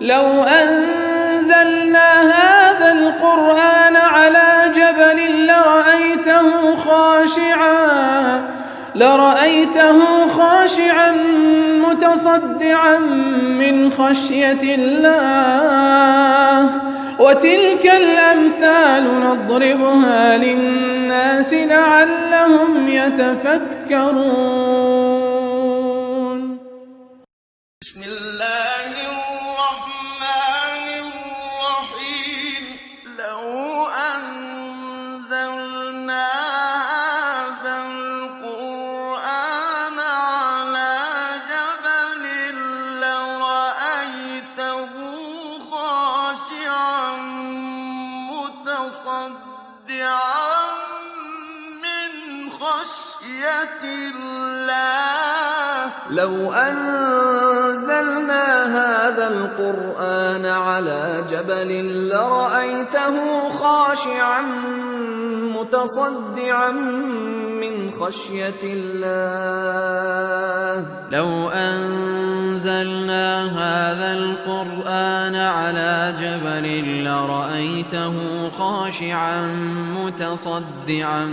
لو أنزلنا هذا القرآن على جبل لرأيته خاشعا متصدعا من خشية الله وتلك الأمثال نضربها للناس لعلهم يتفكرون. بسم الله الرحمن الرحيم. لو أنزلنا هذا القرآن على جبل لرأيته خاشعا متصدعا من خشية الله. لو أنزلنا هذا القرآن على جبل لرأيته خاشعا متصدعا من خشية الله. لو أنزلنا هذا القرآن على جبل لرأيته خاشعا متصدعا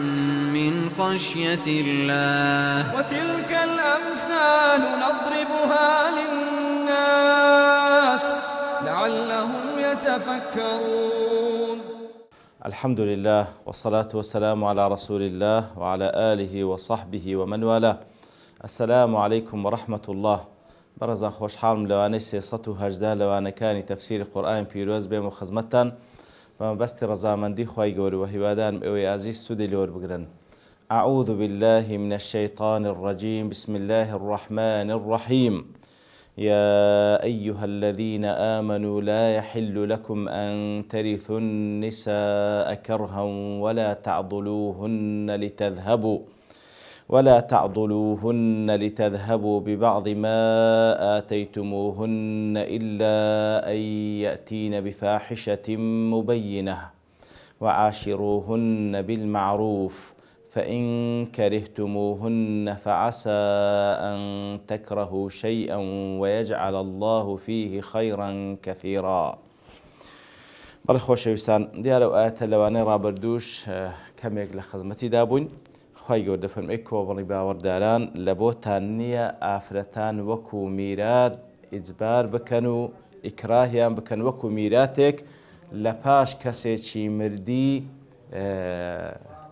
من خشية الله. وتلك الأمثال نضربها للناس لعلهم يتفكرون. الحمد لله والصلاة والسلام على رسول الله وعلى آله وصحبه ومن والاه. السلام عليكم ورحمة الله. برزان خوش حالم لواني سيصة هجدا لواني كاني تفسير قرآن بيروز بهم وخزمتان ومبستي رزامندي خواهي قوري وهيوادان اوي عزيز سودي لور بقرن. أعوذ بالله من الشيطان الرجيم. بسم الله الرحمن الرحيم. يا أيها الذين آمنوا لا يحل لكم أن ترثوا النساء كرها ولا تعضلوهن لتذهبوا ببعض ما آتيتموهن إلا أن يأتين بفاحشة مبينة وعاشروهن بالمعروف فإن كرهتموهن فعسى أن تكرهوا شيئا ويجعل الله فيه خيرا كثيرا. بەڵێ خۆشەویستان، دیارە ئاەتە لەوانەی ڕابردووش کەمێک لە خزمەتی دابووین. خوای گەورە دەفەرمێ کۆبڵی باوەڕداران لە بۆتان نییە ئافرەتان وەکو میرات ئیجبار بکەن و ئیکراهیان بکەن وەکو میراتێک لە پاش کەسێکی مردی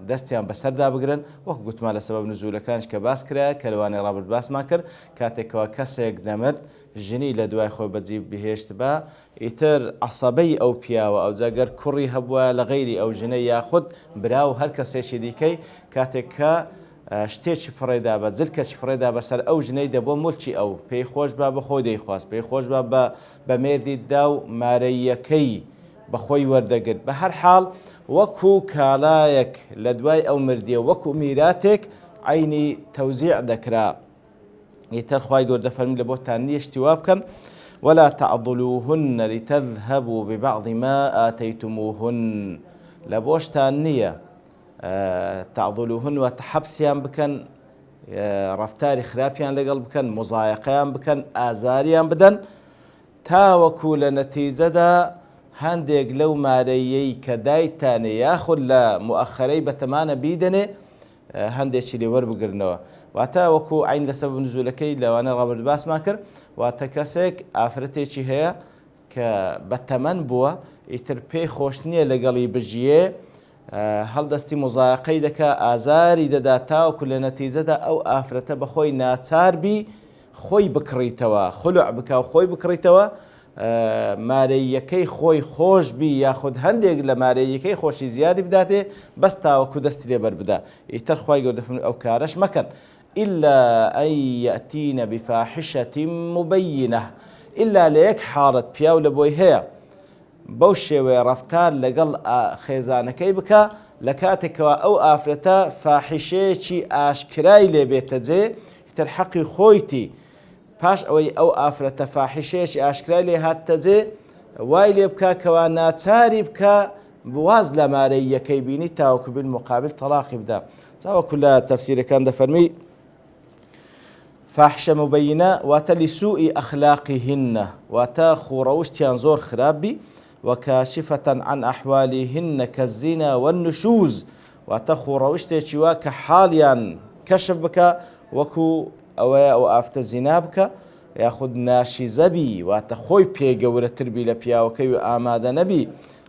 دەستیان بەسەردا بگرن، وەکو گوتمان لە سەبەب نزولەکانش کە باس کرا کە لەوانەی ڕابرد باسمان کرد. کاتێکەوە کەسێک دەمرد ژنی لە دوای خۆی بەجێ بهێشت بە ئیتر عەسەبەی ئەو پیاوە ئەو جاگەر کوڕی هەبووە لە غەیری ئەو ژنە یاخود براو هەر کەسێکی دیکەی کاتێک کە شتێکی فڕێدا بە جلکەی فڕێدا بەسەر ئەو ژنەی دەبۆ مولکی ئەو پێی خۆش بە بەخۆی دەیخواست، پێی خۆش بە مێردیدا و مارەیەکەی بەخۆی وەردەگرت. بە هەر حاڵ وەکو کالایەک لە دوای ئەو مردیە وەکو میراتێک عینی تەوزیع دەکرا. ئیتر خوای گەورە دەفەرمێ لە بۆتان نییە شتی وا بکەن ولا تعضلوهن لتذهبوا ببعض ما آتيتموهن. لە بۆشتان نییە تعضلوهن واتە حەبسیان بکەن، ڕەفتاری خراپیان لەگەڵ بکەن، مزایقەیان بکەن، ئازاریان بدەن تاوەکو لە نەتیجەدا هەندێک لەو مارەیەی کە دایتانێ یاخود لە مؤخەرەی بەتەمانە بیدەنێ هەندێکی لێ وەربگرنەوە. واتە وەکو عین لە سەبەب نزولەکەی لەوانە ڕابرد باسمان کرد، واتە کەسێک ئافرەتێکی هەیە کە بەتەمەن بووە ئیتر پێی خۆش نییە لەگەڵی بژیێ، هەڵدەستی مزایقەی دەکا، ئازاری دەدا تاوەکو لە نەتیجەدا ئەو ئافرەتە بەخۆی ناچاربی خۆی بکڕیتەوە، خولوع بکە و خۆی بکڕیتەوە، مارەیەکەی خۆی خۆش بی یاخود هەندێک لە مارەیەکەی خۆشی زیادی بداتێ بەس تاوەکو دەستی لێ بەربدا. ئیتر خوای گەورە دەفەرمێ ئەو کارەش مەکەن. إلا أن يأتين بفاحشة مبينة. إلا لە یەک حاڵەت پیاو لە بۆی هەیە بەو شێوەیە ڕەفتار لەگەڵ خێزانەکەی بکە لە کاتێکەوە ئەو ئافرەتە فاحیشەیەکی ئاشکرای لێ بێتە جێ، ئیتر حەقی خۆیتی پاش ئەوەی ئەو ئافرەتە فاحیشەیەکی ئاشکرای لێ هاتە جێ وای لێ بکە کەوا ناچاری بکە بواز لە مارەیەکەی بینی تاوەکو بالمقابل تەلاقی بدا. چاوەکو لە تەفسیرەکان دەفەرمی فاحشە مبینە واتە لسوء أخلاقهن واتە خوڕەوشتیان زۆر خراپبی وكاشفة عن أحوالهن كالزنا والنشوز واتە خوڕەوشتێکی وا کە حاڵیان کەشف بکە وەکو ئەوەیە ئەو ئافتە زینا بکە یاخود ناشیزە بی واتە خۆی پێگەورەتر بی لە پیاوەکەی و ئامادە نەبی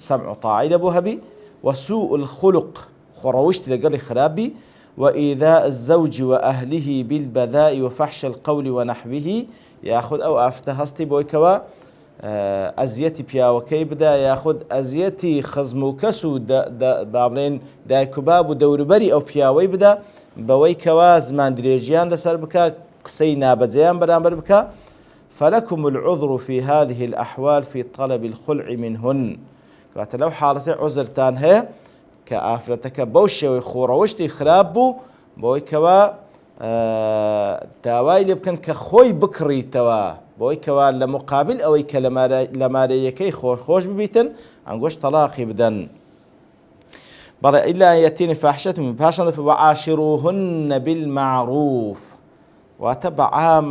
سەمع و تاعی لەبۆ هەبی وسوء الخلق خوڕەوشتی لەگەڵی خراپبی وإيذاء الزوج وأهله بالبذاء وفحش القول ونحوه ياخذ أو أفتى هستي بويكوا ئەزیەتی پیاوەکەی بدا یاخود ئەزیەتی خزم و کەس و بابلێن دایک و باب و دەوروبەری ئەو پیاوەی بدا بەوەی کەوا زمان درێژیان لەسەر بکە قسەی نابەجێیان بەرامبەر بکە فلكم العذر في هذه الأحوال في طلب الخلع منهن کاتە لەو حاڵەتە عوزرتان هەیە کە ئافرەتەکە بەو شێوەی خوڕەوشتی خراپ بوو بەوەی کەوا داوای لێ بکەن کە خۆی بکڕیتەوە بۆی کەوا لە مقابل ئەوەی کە لە مارەیەکەی خۆش ببیتن ئەنگۆش تەلاقی بدەن بەڵێ ئیلا یەتینی فاحشەت من پاشان وعاشروهن بالمعروف واتە بەعام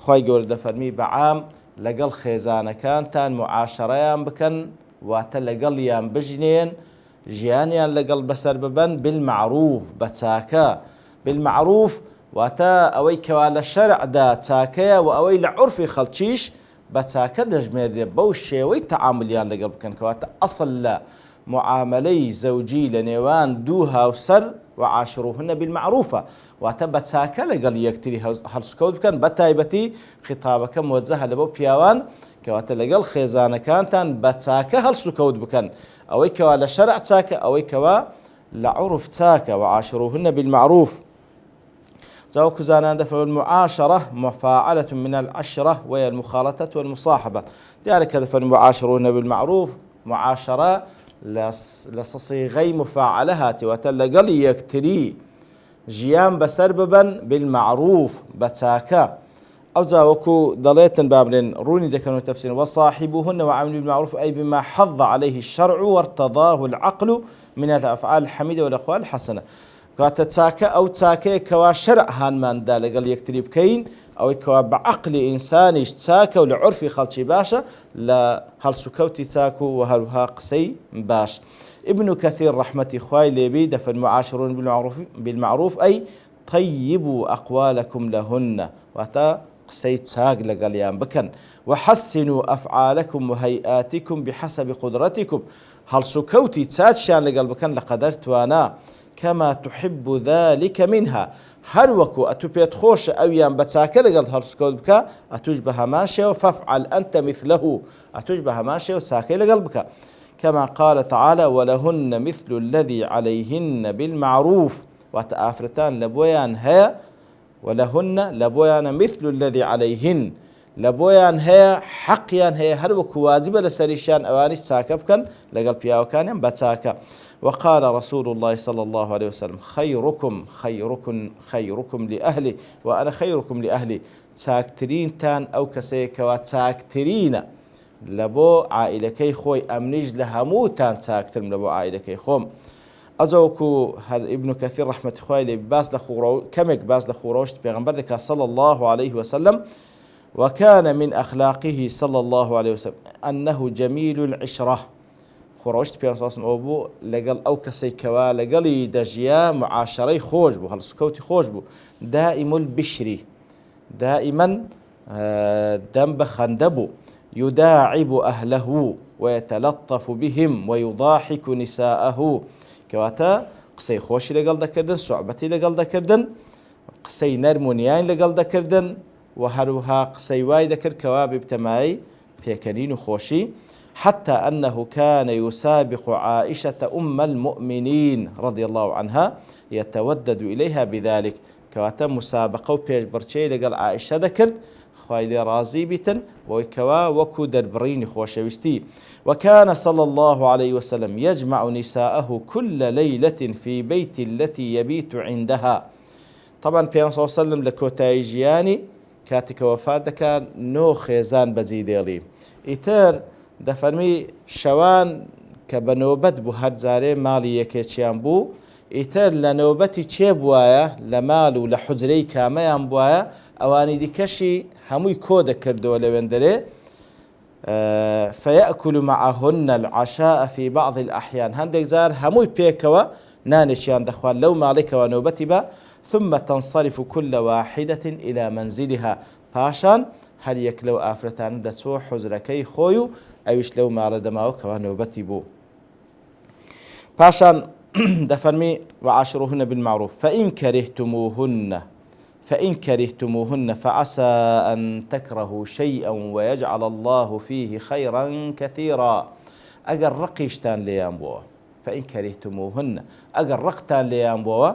خۆی گەورە دەفەرمی بەعام لەگەڵ خێزانەکانتان معاشەڕەیان بکەن واتە لەگەڵیان بژنێن ژیانیان لەگەڵ بەسەر ببەن بالمعروف بە چاکە بالمعروف واتە ئەوەی کەوا لە شەرعدا چاکەیە و ئەوەی لە عورفی خەڵکیش بە چاکە دەژمێرێت بەو شێوەی تەعاملیان لەگەڵ بکەن کەواتە ئەسڵ لە معاملەی زەوجی لە نێوان دوو هاوسەر وعاشروهن بالمعروفە واتە بە چاکە لەگەڵ یەکتری هەڵسوکەوت بکەن بە تایبەتی خیتابەکە موجهە لەبەو پیاوان کەواتە لەگەڵ خێزانەکانتان بە چاکە هەڵسوکەوت بکەن ئەوەی کەوا لە شەرع چاکە ئەوەی کەوا لە عورف چاکە وعاشروهن بالمعروف زاوكو زانان دفع المعاشرة مفاعلة من العشرة وهي المخالطة والمصاحبة ديارك دفع المعاشرون بالمعروف معاشرة لصصيغي مفاعلهات وتلقل يكتري جيان بسرببا بالمعروف بتاكا أو زاوكو ضليتا بابلين روني دكانو تفسير وصاحبوهن وعمل بالمعروف أي بما حظ عليه الشرع وارتضاه العقل من الأفعال الحميدة والأقوال الحسنة کاتە چاکە ئەو چاکەیە کەوا شەرع هانماندا لەگەڵ یەکتری بکەین ئەوەی کەوا بە عەقلی ئینسانیش چاکە و لە عورفی خەڵکی باشە لە هەڵسوکەوتی چاک و هەروها قسەی باش ابن كثير رحمة خوای لێبی دەفەرمێ معاشرون بالمعروف أي طيبوا أقوالكم لهن واتە قسەی چاک لەگەڵیان بکەن وحسنوا أفعالكم وهيئاتكم بحسب قدرتكم هەڵسوکەوتی چاچیان لەگەڵ بکەن لە قەدەر توانا كما تحب ذلك منها هر وكو أتو بيت خوش أويان بتاكل قلت هرسكود بك أتوجبها ماشية وفافعل أنت مثله أتوجبها ماشية وتاكل قلبك كما قال تعالى ولهن مثل الذي عليهن بالمعروف وتآفرتان لبويان هي ولهن لبويان مثل الذي عليهن لبويان هي حقيان هي هر وكو واجبة لسريشان أوانيش تاكبكن لقل بياوكان بتاكا وقال رسول الله صلى الله عليه وسلم خيركم لأهلي وأنا خيركم لأهلي تاكترين تان أو كسيك وتاكترين لبو عائلكي خوي أمنيج لهموتان تاكتر لبو عائلكي خوم أجوكو هل ابن كثير رحمة خوالي باس لخورو كمك باس لخوروش بيغمبر ذكا صلى الله عليه وسلم وكان من أخلاقه صلى الله عليه وسلم أنه جميل العشرة خوڕەوشت پێ ئەو بوو لەگەڵ ئەو کەسەی کەوا لەگەڵی دەژیا معاشەرەی خۆش بوو هەڵسوکەوتی خۆش بوو دائم البشری دائما دەم بە خەندە بوو يداعب أهله ويتلطف بهم ويضاحك نساءه کەواتە قسەی خۆشی لەگەڵ دەکردن سوعبەتی لەگەڵ دەکردن قسەی نەرمونیان لەگەڵ دەکردن و هەروها قسەی وای دەکرد کەوا ببتەمایی پێکەنین و خۆشی حتى أنه كان يسابق عائشة أم المؤمنين رضي الله عنها يتودد إليها بذلك كواتا مسابقة وبيج برشي لقال عائشة ذكرت خوالي رازي بيتن وكوا وكو دربرين خوشوستي وكان صلى الله عليه وسلم يجمع نساءه كل ليلة في بيت التي يبيت عندها طبعا بيان صلى الله عليه وسلم لكوتايجياني كاتك وفاتك نو خيزان بزيديلي إتر دەفەرمی شەوان کە بەنۆبەت بوو هەر جارێ ماڵی یەکێکیان بوو ئیتر لە نەوبەتی چێ بواە لە ماڵ و لە حوجرەی کامەیان بواە ئەوانی دیکەشی هەمووی کۆ دەکردەوە لەوێندەرێ فيأكل معهن العشاء في بعض الأحيان هەندێک جار هەمووی پێکەوە نانێکیان دەخوات لەو ماڵێکەوە نەوبەتی بە ثم تنصرف كل واحدة إلى منزلها پاشان هەر یەک لەو ئافرەتان دەچۆ حوجرەکەی خۆی و ئەویش لەو ماڵە دەماوە کەوا نەوبەتی بوو پاشان دەفەرمی وعاشروهن بالمعروف فإن كرهتموهن فعسى أن تكرهوا شيئا ويجعل الله فيه خيرا كثيرا أجر رقيشتان ليان بوا فإن كرهتموهن أجر رقتان ليان بوا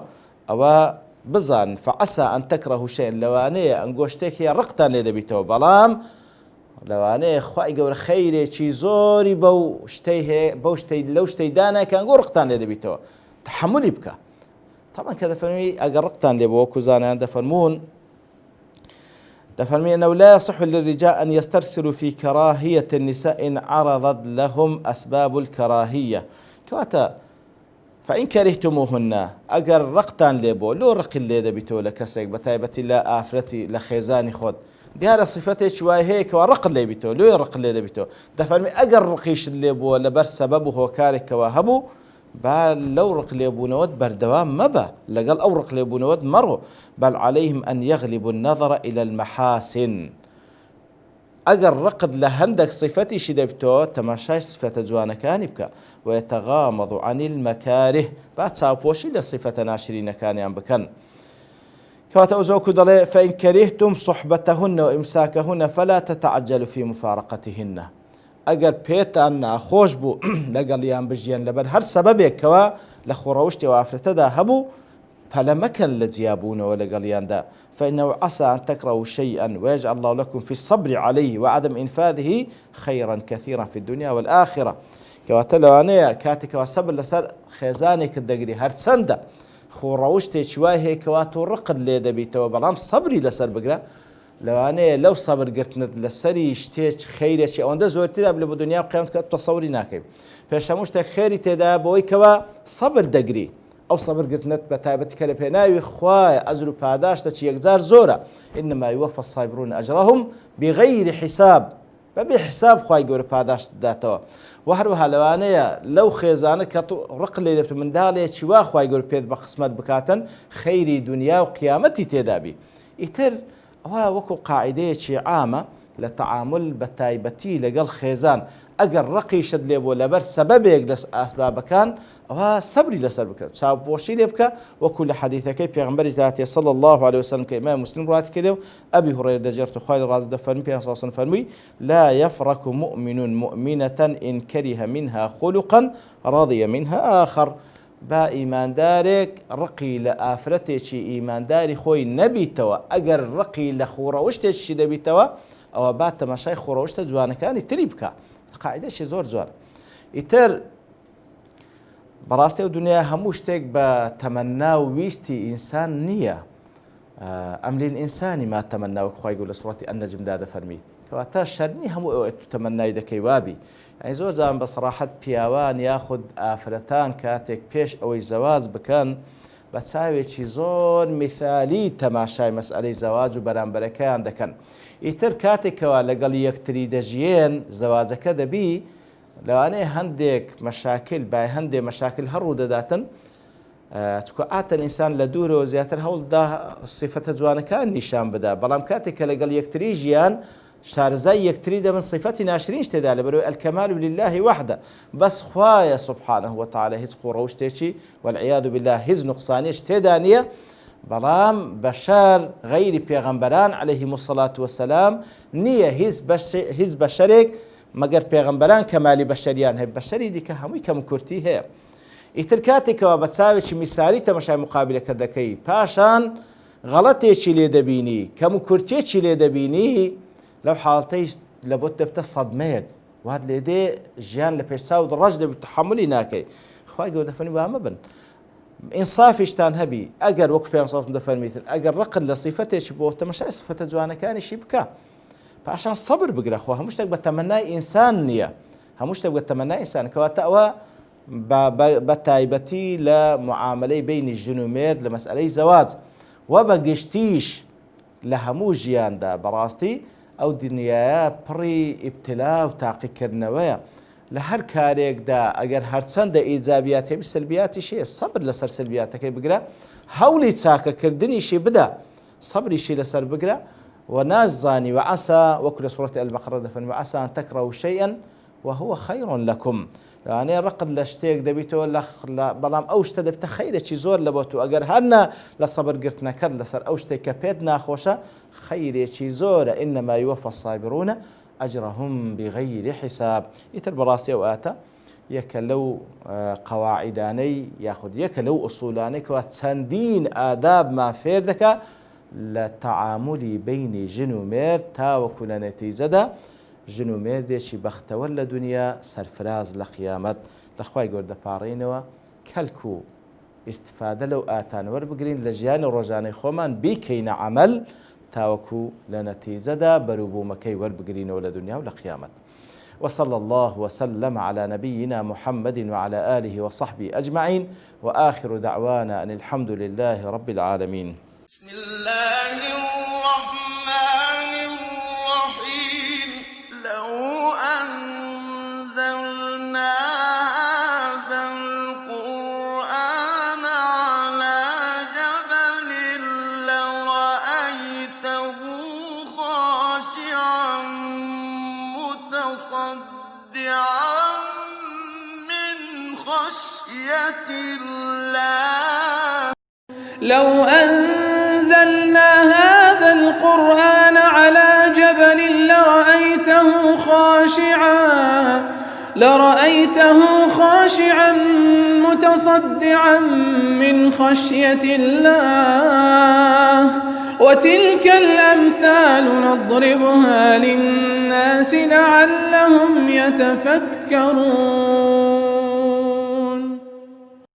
أو بزان فعسى أن تكرهوا شيئا لوانية أن قوشتك يا رقتان لدبيتو بلام لوانەیە خوای گەورە خەیرێکی زۆری بەو شتەی هەیە بەو شتەی لەو شتەی دانای کە ئەنگۆ ڕقتان لێ دەبیتەوە تحملی بکە طبعا کە دەفەرمی ئەگەر ڕقتان لێ بەوە کوزانیان دەفەرمی أنه لا يصح للرجال أن يسترسلوا في كراهية النساء إن عرضت لهم أسباب الكراهية كواتا فإن كرهتموهن أجر رقتان لێ بۆ لۆ ڕقی لێ دەبیتەوە لە کەسێک بەتایبەتی لە ئافرەتی لە خێزانی خۆت دیارە صفتێکی وای هەیە کەوا ڕق لێ بیتەوە لێ ڕق لێ دەبیتەوە دەفەرمی ئەگەر ڕقیشت لێ بووە لەبەر سەبەب و هۆکارێکەوە هەبوو با لەو ڕق لێبوونەوەت بەردەوام مەبە لەگەڵ ئەو ڕق لێبوونەوەت مەڕۆ بل عليهم أن يغلبوا النظر إلى المحاسن ئەگەر ڕقت لە هەندێک صفتیشی دەبیتەوە تەماشای صفەتە جوانەکانی بکە ويتغامض عن المكاره با چاوپۆشی لە صفەتە ناشرینەکانیان بکەن كواتا أوزوكو دلي فإن كرهتم صحبتهن وإمساكهن فلا تتعجلوا في مفارقتهن أجر بيتان ناخوش بو لقليان بجيان لبن هر سببك كوا لخوروشتي وافرتدا هبو فلا مكان لجيابون ولا قليان دا فإنه عسى أن تكرهوا شيئا ويجعل الله لكم في الصبر عليه وعدم إنفاذه خيرا كثيرا في الدنيا والآخرة كواتا لوانيا كاتك وصبر لسر خيزانك الدقري هر سندا خۆڕەوشتێکی وای هەیە کەوا تۆ ڕقت لێ دەبیتەوە بەڵام سەبری لەسەر بگرە لەوانەیە لەو سەبرگرتنت لەسەری شتێک خەیرێکی ئەوەندە زۆر تێدا بلێ بۆ دنیا و قیامەت کە تەسەوری ناکەی پێش هەموو شتێک خێری تێدا بەوەی کەوا سەبر دەگری ئەو سەبرگرتنت بە تایبەتی کە لە پێناوی خوایە ئەجر و پاداشتەکی یەکجار زۆرە ئینەما یوەفە الصابرون ئەجرەهم بغەیری حیساب بەبێ حساب خوای گەورە پاداشت داتەوە و هەروەها لەوانەیە لەو خێزانە کە ڕق لێ دەبێت منداڵێکی وا خوای گەورە پێت بە قسمەت بکاتن خەیری دنیا و قیامەتی تێدابی ئیتر ئەوە وەکو قاعیدەیەکی عامە لە تەعامل بە تایبەتی لەگەڵ خێزان ئەگەر ڕقیشت لێ بۆ لەبەر سەبەبێک لە ئاسبابەکان ئەوە سەبری لەسەر بکرێت چاوپۆشی لێ بکە وەکو لە حەدیثەکەی پێغەمبەری داهاتێ صلی الله عليه وسلم کە ئیمام مسلم ڕوات کردێ و ئەبی هورەیرە دەجێڕێت و خوای ڕازی دەفەرمی پێغەمبەر صلی الله عليه وسلم فەرمووی لا يفرق مؤمن مؤمنة إن كره منها خلقا رضي منها آخر با ئیماندارێک ڕقی لە ئافرەتێکی ئیمانداری خۆی نەبیتەوە ئەگەر ڕقی لە خوڕەوشتێکی دەبیتەوە ئەوە با تەماشای خوڕەوشتە جوانەکانی تری بکە قاعدەشی زۆر جوان ئیتر بەڕاستی و دنیا هەموو شتێک بە تەمەنا و ویستی ئینسان نییە ئەم للئینسانی ما تەمەنا وەکو خوای گەورە لە سوڕەتی ئەننەجمدا دەفەرمی کەواتە شەرنی هەموو ئەوە تەمەنای دەکەی وابی یعنی زۆر جاران بە سەراحەت پیاوان یاخود ئافرەتان کاتێک پێش ئەوەی زەواج بکەن بە چاوێکی زۆر میثالی تەماشای مەسئلەی زەواج و بەرامبەرەکەیان دەکەن ئیتر کاتێکەوە لەگەڵ یەکتری دەژیێن زەواجەکە دەبی لەوانەیە هەندێک مەشاکل بای هەندێک مەشاکل هەڕوو دەداتن چکە ئاتەن ئینسان لە دوورەوە زیاتر هەوڵدا سیفەتە جوانەکان نیشان بدا بەڵام کاتێک کە لەگەڵ یەکتری ژیان شارزای یەکتری دەبن صفەتی ناشرینش تێدا لەبەرەوەی الکەمال لله وحده بەس خوایە سبحانه وتعالى هیچ خوڕەوشتێکی والعیاذ بالله هیچ نوقسانیش تێدا نییە بەڵام بەشەر غەیری پێغەمبەران عەلەیهیم الصەلاة وەسەلام نییە هیچ بەشەرێک مەگەر پێغەمبەران کەمالی بەشەریان هەیە بەشەری دیکە هەمووی کەم و کورتی هەیە ئیتر کاتێکەوە بە چاوێکی میسالی تەماشای مقابلەکە دەکەی پاشان غەڵەتێکی لێ دەبینی کەم و کورتێکی لێ دەبینی لەو حاڵەتەی لە بۆت دەبتە سەدمەیەک وات لێ دێ ژیان لە پێش چاوت ڕەش دەبێت تەحەمولی ناکەی خوای گەورە دەفەرمی وامە بن ئینسافیشتان هەبی ئەگەر وەکو پێغەمبەر صلی الله علیه و دەفەرمیتر ئەگەر ڕقت لە صیفەتێکی بۆ تەماشای صفەتە جوانەکانیشی بکە پاشان سەبر بگرە خۆ هەموو شتێک بە تەمەنای ئینسان نییە هەموو شتێک بە تەمەنای ئینسان کەواتە ئەوە بتایبەتی لە معاملەی بینی ژن و مێرد لە مەسئلەی زەواج و بەگشتیش لە هەموو ژیاندا بەڕاستی ئەو دنیاە پڕی ئیبتلا و تاقیکردنەوەیە لە هەر کارێکدا ئەگەر هەرچەندە ئیجابیاتی سلبیاتیشێ سەبر لەسەر سلبیاتەکەی بگرە هەوڵی چاکەکردنیشی بدە سەبریشی لەسەر بگرە و نازانی وعسى وەکو لە سوورەتی ئەلبەقرە دەفەرمێ وعسى أن تكرهوا شيئا وهو خير لكم يعني ڕقت لە شتێک دەبیتەوە بەڵام ئەو شتە دەبتە خەیرێکی زۆر لە بۆ تو ئەگەر هەرنا لە سەبرگرتنەکەت لەسەر ئەو شتێک کە پێت ناخۆشە خەیرێکی زۆرە إنما يوفى الصابرون أجرهم بغير حساب ئیتر بەڕاستی ئەو ئاتە یەکە لەو قەواعیدانەی یاخود یەکە لەو ئوسوولانەی کەوا چەندین ئادابمان فێر دەکا لە تەعاملی بینی ژن و مێرد تاوەکو لە نەتیجەدا ژن و مێردێکی بەختەوە لە دنیا سەرفراز لە قیامەت لەخوای گەورە دەپاڕێنەوە کەلک و ئیستفادە لەو ئاتان وەربگرین لە ژیانی ڕۆژانەی خۆمان بیکەینە عەمەل تاوەکو لە نەتیجەدا بەرووبوومەکەی وەربگرینەوە لە دنیا و لە قیامەت. وصلى الله وسلم على نبينا محمد وعلى آله وصحبه أجمعين وآخر دعوانا أن الحمد لله رب العالمين. بسم الله الرحمن الرحيم لو أنزلنا هذا القرآن على جبل لرأيته خاشعا متصدعا من خشية الله لو أنزلنا هذا القرآن على جبل لرأيته خاشعا متصدعا من خشية الله وتلك الأمثال نضربها للناس لعلهم يتفكرون